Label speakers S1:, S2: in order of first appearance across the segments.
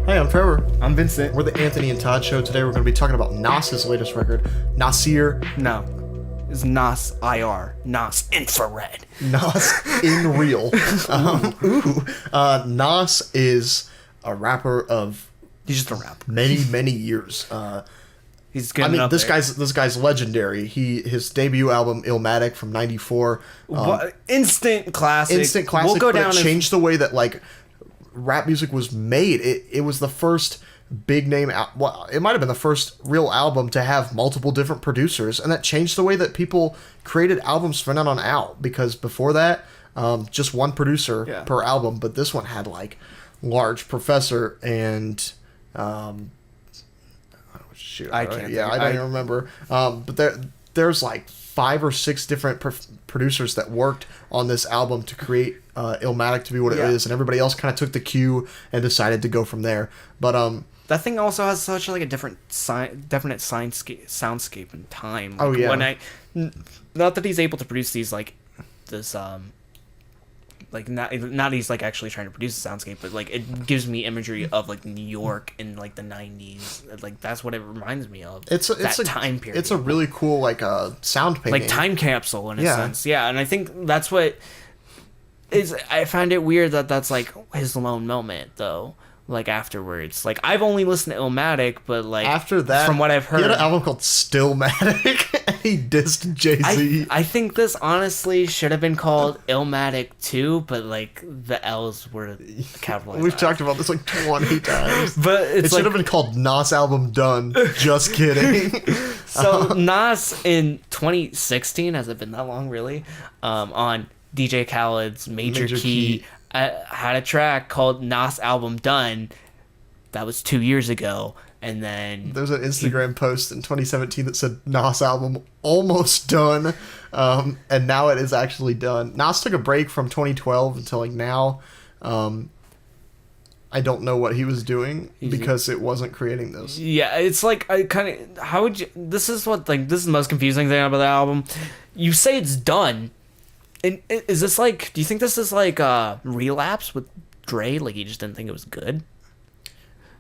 S1: Hey, I'm Trevor.
S2: I'm Vincent.
S1: We're the Anthony and Todd Show. Today we're going to be talking about Nas's latest record, Nasir.
S2: No. It's Nas IR. Nas Infrared.
S1: Nas in real. Nas is a rapper of
S2: He's just a rapper.
S1: many years.
S2: He's getting up
S1: this
S2: there.
S1: guy's legendary. His debut album Illmatic from '94.
S2: Instant classic.
S1: Instant classic.
S2: We'll go
S1: but
S2: down
S1: it changed the way that like rap music was made. It was the first big name. Well, it might have been the first real album to have multiple different producers, and that changed the way that people created albums from then on out. Because before that, just one producer per album, but this one had like Large Professor and I don't even remember. But there's like 5 or 6 different producers that worked on this album to create Illmatic to be what it is, and everybody else kind of took the cue and decided to go from there. But
S2: that thing also has such like a definite soundscape and time. Like, not that he's able to produce these like this like not he's like actually trying to produce a soundscape, but like it gives me imagery of like New York in like the 90s. Like that's what it reminds me of. It's a time period.
S1: It's a really cool like sound painting,
S2: like time capsule in a sense. Yeah, and I think that's what is. I find it weird that that's like his lone moment though. Like afterwards, like I've only listened to Illmatic, but like
S1: after that,
S2: from what I've heard,
S1: he had an album called Stillmatic, and he dissed Jay-Z.
S2: I think this honestly should have been called Illmatic 2, but like the L's were capitalized.
S1: We've talked about this like 20 times,
S2: but it should
S1: have been called Nas Album Done. Just kidding.
S2: So Nas in 2016, has it been that long really? On DJ Khaled's Major Key. I had a track called Nas Album Done. That was 2 years ago. And then
S1: there's an Instagram post in 2017 that said Nas Album Almost Done. And now it is actually done. Nas took a break from 2012 until like now. I don't know what he was doing because it wasn't creating this.
S2: Yeah, it's like I kind of how would you? This is the most confusing thing about the album. You say it's done. And is this like? Do you think this is like a relapse with Dre? Like he just didn't think it was good.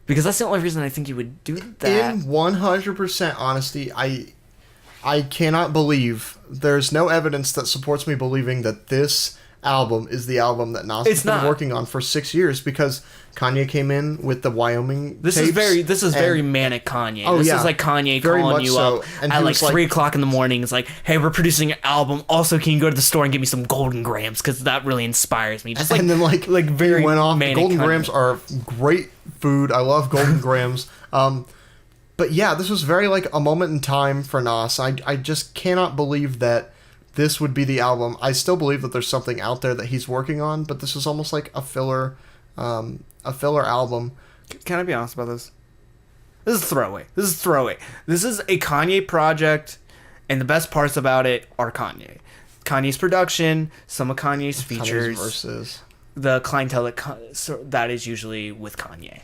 S2: Because that's the only reason I think you would do that.
S1: In 100% honesty, I cannot believe there's no evidence that supports me believing that this album is the album that Nas has been working on for 6 years, because Kanye came in with the Wyoming tapes,
S2: this is very manic Kanye. This is like Kanye very calling you up and at like 3 o'clock in the morning. It's like, hey, we're producing an album. Also, can you go to the store and get me some Golden Grams? Because that really inspires me. Just like,
S1: and then like
S2: very
S1: went off.
S2: manic
S1: Golden
S2: Kanye.
S1: Grams are great food. I love Golden Grams. But yeah, this was very like a moment in time for Nas. I just cannot believe that this would be the album. I still believe that there's something out there that he's working on, but this is almost like a filler album.
S2: Can I be honest about this? This is throwaway. This is a Kanye project, and the best parts about it are Kanye's production, some of Kanye's features,
S1: verses,
S2: the clientele that is usually with Kanye.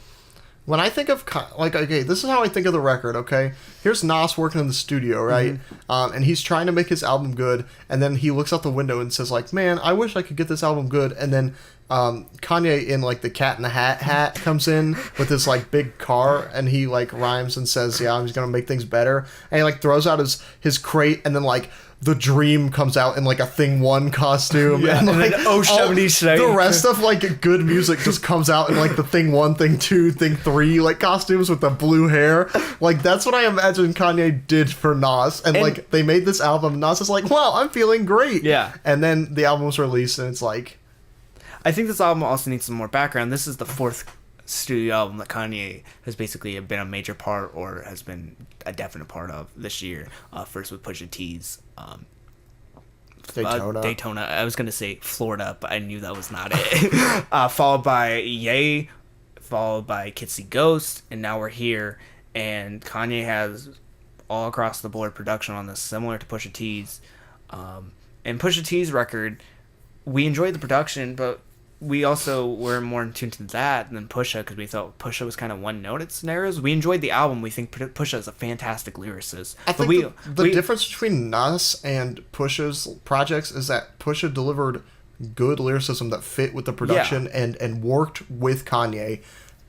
S1: When I think of, okay, this is how I think of the record, okay? Here's Nas working in the studio, right? Mm-hmm. And he's trying to make his album good, and then he looks out the window and says, like, man, I wish I could get this album good. And then Kanye in, like, the Cat in the Hat comes in with this, like, big car, and he, like, rhymes and says, yeah, I'm just gonna make things better. And he, like, throws out his crate, and then, like, the Dream comes out in like a Thing 1 costume,
S2: and
S1: like
S2: the
S1: rest of like good music just comes out in like the Thing 1, Thing 2, Thing 3 like costumes with the blue hair. Like that's what I imagine Kanye did for Nas, and like they made this album. Nas is like, wow, I'm feeling great.
S2: Yeah,
S1: and then the album was released, and it's like,
S2: I think this album also needs some more background. This is the 4th studio album that Kanye has basically been a major part, or has been a definite part of this year. First with Pusha T's Daytona. I was gonna say Florida, but I knew that was not it. Followed by Ye, followed by Kids See Ghost, and now we're here. And Kanye has all across the board production on this, similar to Pusha T's. And Pusha T's record, we enjoyed the production, but we also were more in tune to that than Pusha, because we thought Pusha was kind of one note at scenarios. We enjoyed the album. We think Pusha is a fantastic lyricist.
S1: I think the difference between Nas and Pusha's projects is that Pusha delivered good lyricism that fit with the production and worked with Kanye.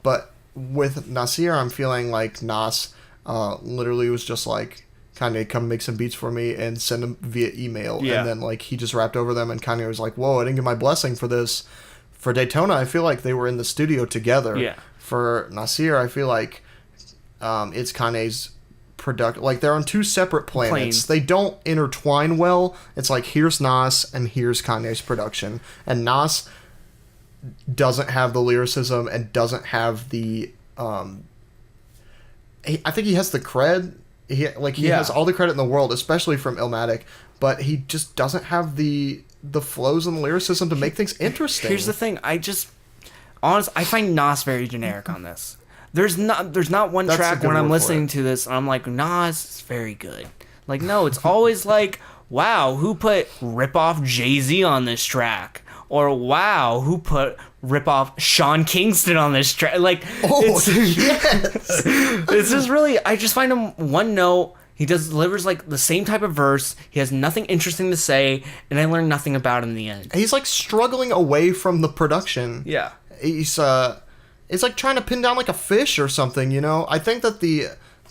S1: But with Nasir, I'm feeling like Nas literally was just like, Kanye, come make some beats for me and send them via email.
S2: Yeah.
S1: And then like he just rapped over them, and Kanye was like, whoa, I didn't get my blessing for this. For Daytona, I feel like they were in the studio together.
S2: Yeah.
S1: For Nasir, I feel like it's Kanye's product. Like they're on two separate planets. They don't intertwine well. It's like here's Nas and here's Kanye's production. And Nas doesn't have the lyricism and doesn't have the I think he has the cred. He has all the credit in the world, especially from Illmatic, but he just doesn't have the flows and the lyricism to make things interesting.
S2: Here's the thing, I find Nas very generic on this. There's not one track when I'm listening to this and I'm like, Nas is very good. Like, no, it's always like, wow, who put rip-off Jay-Z on this track? Or wow, who put rip-off Sean Kingston on this track? Like, it's just really, I just find him one note. He delivers like the same type of verse. He has nothing interesting to say, and I learn nothing about him in the end.
S1: He's like struggling away from the production.
S2: Yeah.
S1: He's it's like trying to pin down like a fish or something, you know? I think that the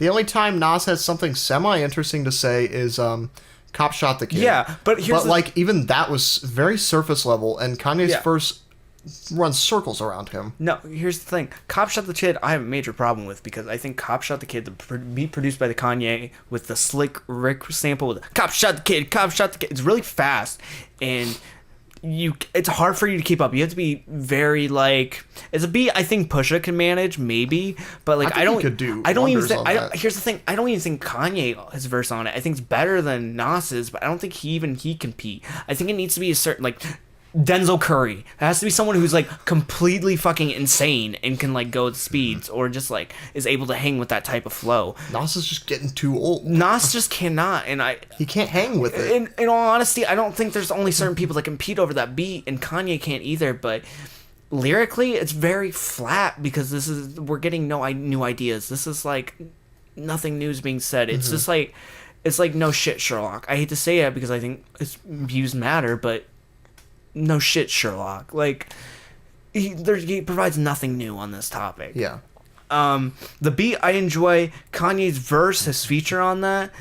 S1: only time Nas has something semi-interesting to say is Cop Shot the Kid.
S2: Yeah, but
S1: even that was very surface level, and Kanye's first runs circles around him.
S2: No, here's the thing. Cop Shot the Kid, I have a major problem with, because I think Cop Shot the Kid, the beat produced by the Kanye with the slick Rick sample with Cop Shot the Kid, Cop Shot the Kid, it's really fast, and it's hard for you to keep up. You have to be very like, it's a beat I think Pusha can manage maybe, but like
S1: here's
S2: the thing, I don't even think Kanye has verse on it. I think it's better than Nas's, but I don't think he compete. I think it needs to be a certain like Denzel Curry. It has to be someone who's like completely fucking insane and can like go at speeds, or just like is able to hang with that type of flow.
S1: Nas is just getting too old.
S2: Nas just cannot, and he
S1: can't hang with it.
S2: In all honesty, I don't think there's only certain people that compete over that beat, and Kanye can't either. But lyrically, it's very flat because we're getting no new ideas. This is like nothing new is being said. It's just like, it's like no shit Sherlock. I hate to say it because I think views matter, but no shit Sherlock. Like he provides nothing new on this topic.
S1: Yeah.
S2: The beat I enjoy. Kanye's verse, his feature on that,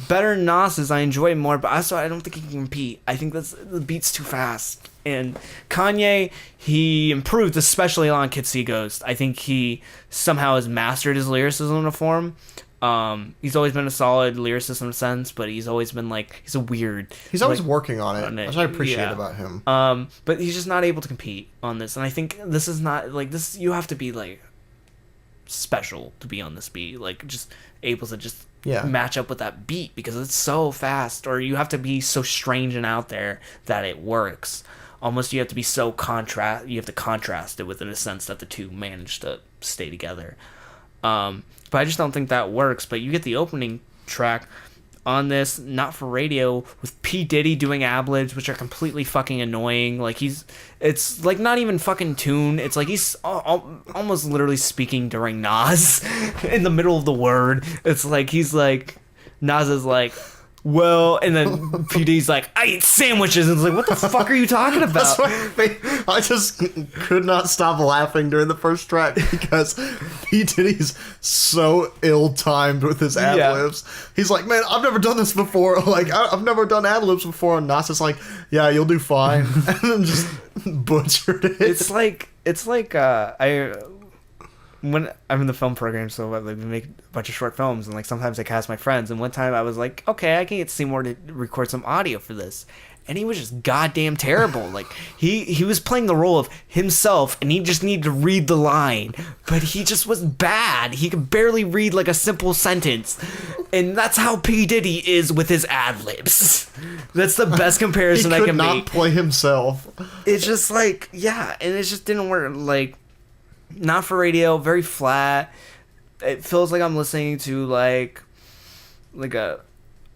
S2: better than Nas's. I enjoy more, but also I don't think he can compete. I think the beat's too fast. And Kanye, he improved, especially on Kids See Ghost. I think he somehow has mastered his lyricism in a form. He's always been a solid lyricist in a sense, but he's always been like, he's always
S1: working on it, which I appreciate about him.
S2: But he's just not able to compete on this, and I think this is not like this. You have to be like special to be on this beat, like just able to just match up with that beat because it's so fast, or you have to be so strange and out there that it works. Almost you have to be so you have to contrast it within a sense that the two manage to stay together. But I just don't think that works. But you get the opening track on this, Not For Radio, with P. Diddy doing ad-libs, which are completely fucking annoying. Like it's like not even fucking tune. It's like he's almost literally speaking during Nas in the middle of the word. It's like Nas is like, well, and then PD's like, I eat sandwiches, and it's like, what the fuck are you talking about?
S1: I just could not stop laughing during the first track because P. Diddy's so ill-timed with his ad-libs. He's like, man, I've never done this before. Like, I've never done ad-libs before, and Nas is like, yeah, you'll do fine. And then just butchered it.
S2: It's like when I'm in the film program, so we make a bunch of short films, and like sometimes I cast my friends, and one time I was like, okay, I can get Seymour to record some audio for this, and he was just goddamn terrible. Like he was playing the role of himself, and he just needed to read the line, but he just was bad. He could barely read like a simple sentence, and that's how P. Diddy is with his ad-libs. That's the best comparison I can make.
S1: He could not play himself.
S2: It's just like, yeah, and it just didn't work. Like, Not For Radio, very flat. It feels like I'm listening to like a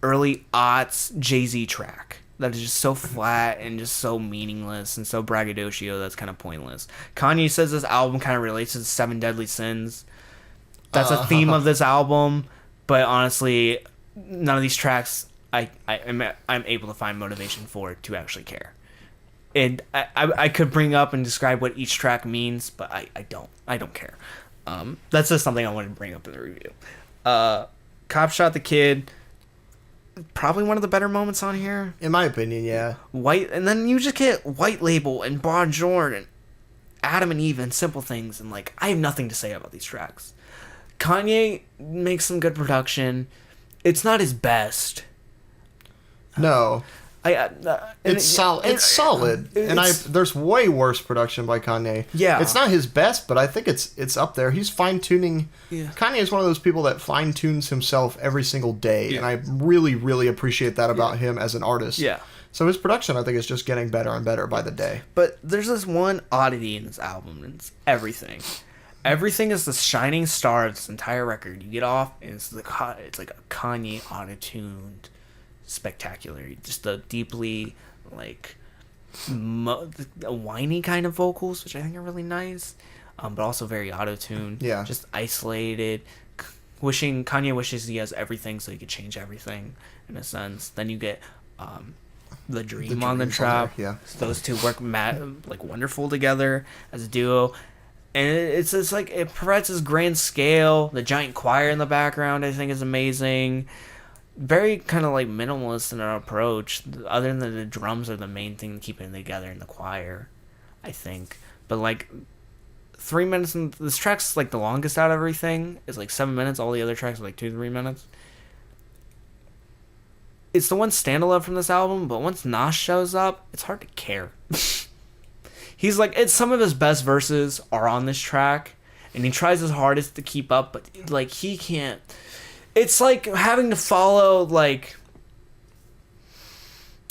S2: early aughts Jay-Z track that is just so flat and just so meaningless and so braggadocio that's kind of pointless. Kanye says this album kind of relates to the 7 Deadly Sins. That's a theme of this album, but honestly, none of these tracks I'm able to find motivation for to actually care. And I could bring up and describe what each track means, but I don't care. That's just something I wanted to bring up in the review. Cop Shot the Kid, probably one of the better moments on here.
S1: In my opinion, yeah.
S2: And then you just get White Label and Bonjour and Adam and Eve and Simple Things, and like I have nothing to say about these tracks. Kanye makes some good production. It's not his best.
S1: No. It's solid. It's solid. There's way worse production by Kanye.
S2: Yeah.
S1: It's not his best, but I think it's up there. He's fine-tuning.
S2: Yeah.
S1: Kanye is one of those people that fine-tunes himself every single day,
S2: Yeah.
S1: and I really, really appreciate that about him as an artist.
S2: Yeah.
S1: So his production, I think, is just getting better and better by the day.
S2: But there's this one oddity in this album, and it's everything. Everything is the shining star of this entire record. You get off, and it's like a Kanye auto-tuned spectacular. Just the deeply like whiny kind of vocals, which I think are really nice, but also very auto-tuned.
S1: Yeah,
S2: just isolated. Kanye wishes he has everything so he could change everything in a sense. Then you get the Dream on the track.
S1: Yeah,
S2: those two work like wonderful together as a duo. And it's just like it provides this grand scale. The giant choir in the background I think is amazing. Very kind of like minimalist in our approach, other than the drums are the main thing keeping it together in the choir, I think. But like 3 minutes, and this track's like the longest out of everything. It's like 7 minutes. All the other tracks are like 2-3 minutes. It's the one standalone from this album, but once Nas shows up, it's hard to care. He's like, some of his best verses are on this track, and he tries his hardest to keep up, but like he can't. It's like having to follow, like,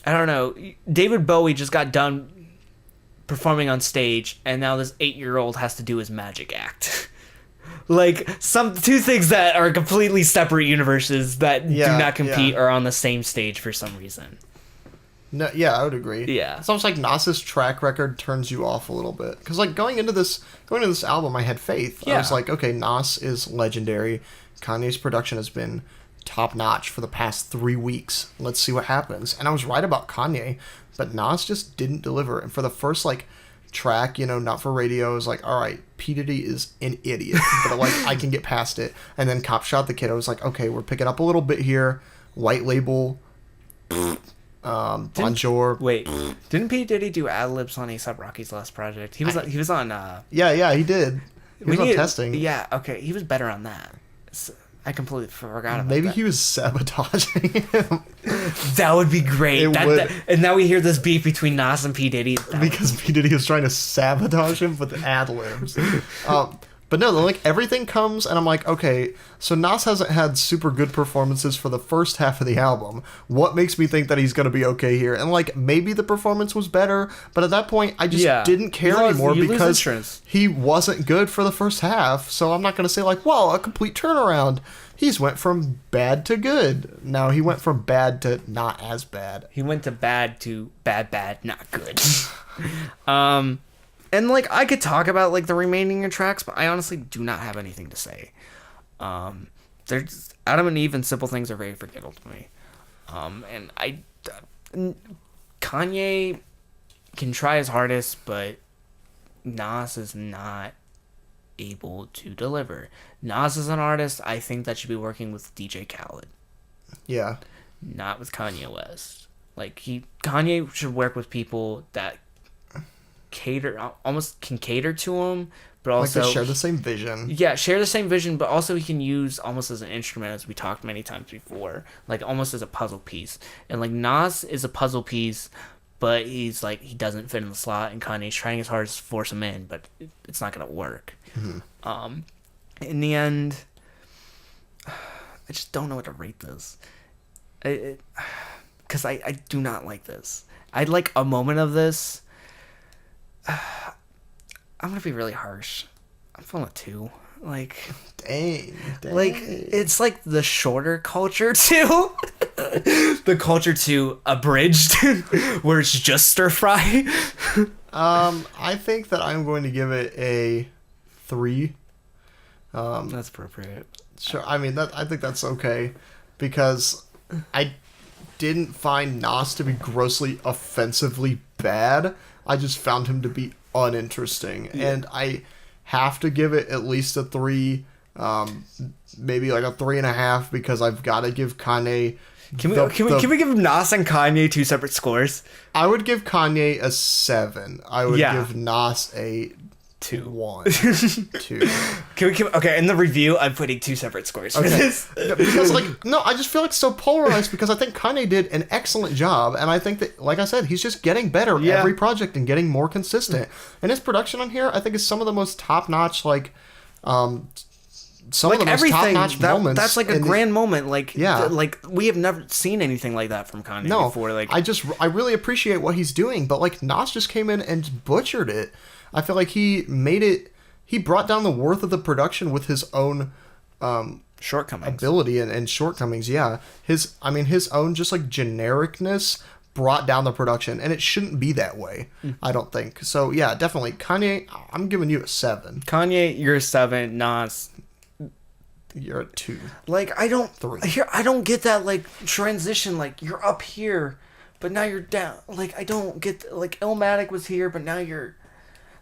S2: I don't know, David Bowie just got done performing on stage, and now this 8-year-old has to do his magic act. Like, two things that are completely separate universes that do not compete are on the same stage for some reason.
S1: No, yeah, I would agree.
S2: Yeah.
S1: It's almost like Nas's track record turns you off a little bit. Because, like, going into this album, I had faith. Yeah. I was like, okay, Nas is legendary. Kanye's production has been top-notch for the past 3 weeks. Let's see what happens. And I was right about Kanye, but Nas just didn't deliver. And for the first, like, track, Not For Radio, I was like, all right, P. Diddy is an idiot. But, like, I can get past it. And then Cop Shot the Kid, I was like, okay, we're picking up a little bit here. White Label, Bonjour.
S2: Wait, didn't P. Diddy do ad-libs on A$AP Rocky's last project? He was on...
S1: Yeah, he did. He was on Testing.
S2: Yeah, okay, he was better on that. I completely forgot about that.
S1: Maybe he was sabotaging him.
S2: That would be great. And now we hear this beef between Nas and P. Diddy.
S1: Because P. Diddy was trying to sabotage him with ad-libs. But no, like, everything comes, and I'm like, okay, so Nas hasn't had super good performances for the first half of the album. What makes me think that he's going to be okay here? And, like, maybe the performance was better, but at that point, I just didn't care anymore because he wasn't good for the first half. So I'm not going to say, like, well, a complete turnaround. He's went from bad to good. No, he went from bad to not as bad.
S2: He went to bad, not good. And, like, I could talk about, like, the remaining tracks, but I honestly do not have anything to say. There's Adam and Eve and Simple Things are very forgettable to me. And Kanye can try his hardest, but Nas is not able to deliver. Nas is an artist, I think, that should be working with DJ Khaled.
S1: Yeah.
S2: Not with Kanye West. Like, Kanye should work with people that almost can cater to him, but also
S1: like they share the same vision.
S2: Yeah, share the same vision, but also he can use almost as an instrument, as we talked many times before, like almost as a puzzle piece. And like Nas is a puzzle piece, but he's like, he doesn't fit in the slot, and Kanye's trying his hardest to force him in, but it's not gonna work. Mm-hmm. In the end, I just don't know what to rate this, because I do not like this. I'd like a moment of this. I'm gonna be really harsh. I'm feeling a 2. Like,
S1: dang.
S2: Like, it's like the shorter Culture 2. The Culture 2 abridged, where it's just stir fry.
S1: I think that I'm going to give it a 3.
S2: That's appropriate.
S1: Sure. I mean, I think that's okay, because I didn't find Nas to be grossly offensively bad. I just found him to be uninteresting. Yeah. And I have to give it at least a 3, maybe like a 3.5, because I've got to give Kanye...
S2: Can we give Nas and Kanye 2 separate scores?
S1: I would give Kanye a 7. I would give Nas a 1. 2.
S2: Okay, in the review, I'm putting 2 separate scores for this.
S1: Because, I just feel like it's so polarized because I think Kanye did an excellent job, and I think that, like I said, he's just getting better every project and getting more consistent. And his production on here, I think, is some of the most top-notch, some of the most top-notch moments.
S2: That's like a grand moment. We have never seen anything like that from Kanye before.
S1: I really appreciate what he's doing, but Nas just came in and butchered it. I feel like he brought down the worth of the production with his own
S2: shortcomings,
S1: ability and shortcomings. Yeah, his own just genericness brought down the production, and it shouldn't be that way. I don't think so. Yeah, definitely Kanye. I'm giving you a 7.
S2: Kanye, you're a 7. Nas,
S1: you're a 2.
S2: I don't
S1: 3.
S2: Here, I don't get that transition. You're up here, but now you're down. I don't get Illmatic was here, but now you're.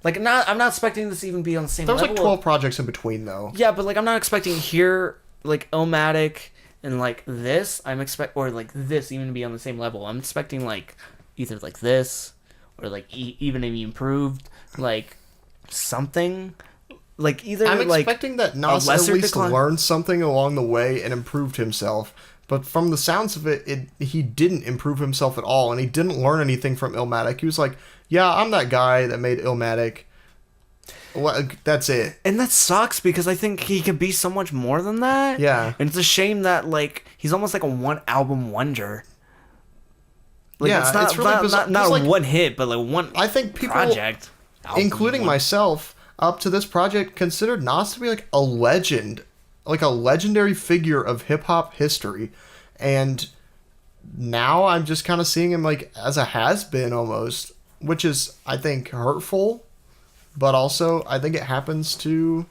S2: I'm not expecting this to even be on the same level.
S1: There's 12 projects in between, though.
S2: Yeah, but I'm not expecting here, Illmatic and this. Or this even to be on the same level. I'm expecting either this or even if you improved something. Either
S1: I'm expecting that Nas at least learned something along the way and improved himself. But from the sounds of it, he didn't improve himself at all, and he didn't learn anything from Illmatic. He was like, yeah, I'm that guy that made Illmatic. Well, that's it.
S2: And that sucks because I think he could be so much more than that.
S1: Yeah.
S2: And it's a shame that he's almost like a one-album wonder.
S1: It's really bizarre.
S2: Not a one hit, but one
S1: I think people,
S2: project.
S1: Including myself, up to this project, considered Nas to be a legend. A legendary figure of hip-hop history. And now I'm just kind of seeing him as a has-been almost, which is, I think, hurtful, but also I think it happens to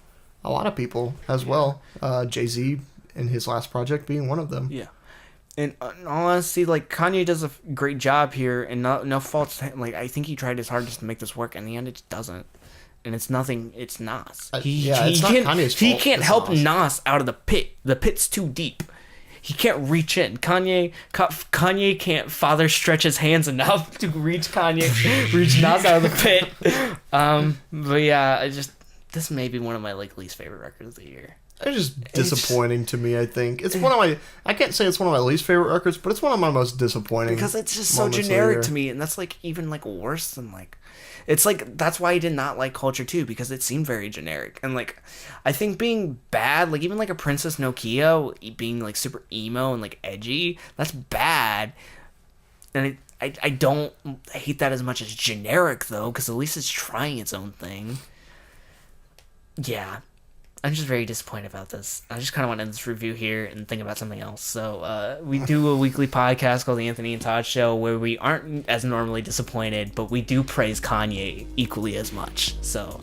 S1: a lot of people as well. Jay-Z in his last project being one of them.
S2: Yeah. And in all honesty, Kanye does a great job here, and no faults to him. I think he tried his hardest to make this work, and in the end it just doesn't. And it's nothing. It's Nas.
S1: It's not Kanye's fault.
S2: He can't help Nas out of the pit. The pit's too deep. He can't reach in. Kanye can't father stretch his hands enough to reach Nas out of the pit. But yeah, this may be one of my least favorite records of the year.
S1: It's just disappointing to me, I think. It's one of my... I can't say it's one of my least favorite records, but it's one of my most disappointing.
S2: Because it's just so generic to me, and that's even worse than it's that's why I did not like Culture 2, because it seemed very generic. And I think being bad, even a Princess Nokia being super emo and edgy, that's bad. And I hate that as much as generic though, because at least it's trying its own thing. Yeah. I'm just very disappointed about this. I just kind of want to end this review here and think about something else. So we do a weekly podcast called The Anthony and Todd Show, where we aren't as normally disappointed, but we do praise Kanye equally as much. So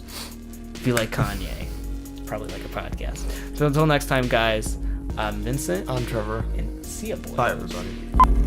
S2: if you like Kanye, probably like a podcast. So until next time, guys, I'm Vincent.
S1: I'm Trevor.
S2: And see ya, boys.
S1: Bye, everybody.